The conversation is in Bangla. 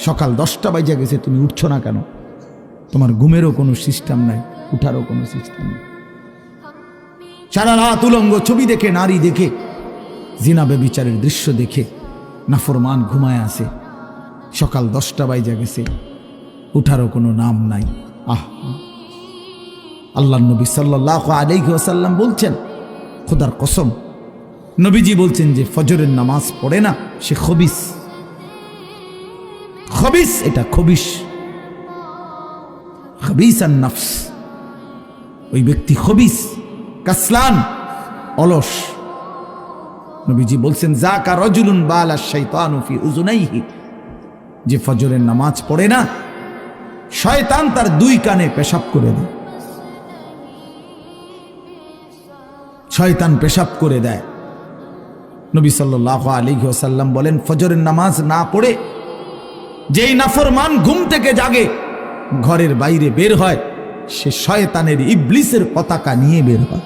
সকাল 10টা বাজে গেছে, তুমি উঠছো না কেন? তোমার ঘুমেরও কোনো সিস্টেম নাই, উঠারও কোনো সিস্টেম নেই। সারা রাত উলঙ্গ ছবি দেখে, নারী দেখে, জিনা ব্যভিচারের দৃশ্য দেখে নাফরমান ঘুমায় আছে। সকাল 10টা বাজে গেছে, উঠারও কোনো নাম নাই। আল্লাহ নবী সাল্লাল্লাহু আলাইহি ওয়াসাল্লাম বলছেন, খোদার কসম, নবীজি বলছেন যে ফজরের নামাজ পড়ে না সে খবিস। খবিস, এটা খবিস, খবিসান নফস। ওই ব্যক্তি খবিস, কাসলান, অলস। নবীজি বলছেন, যাকা রাজুলুন বালা শাইতানু ফি উযুনাইহি, যে ফজরের নামাজ পড়ে না শয়তান তার 2 কানে পেশাব করে দেয়। শয়তান পেশাব করে দেয়। নবী সাল্লাল্লাহু আলাইহি ওয়াসাল্লাম বলেন, ফজরের নামাজ না পড়ে যেই নাফরমান ঘুম থেকে জাগে, ঘরের বাইরে বের হয়, সে শয়তানের ইবলিসের পতাকা নিয়ে বের হয়।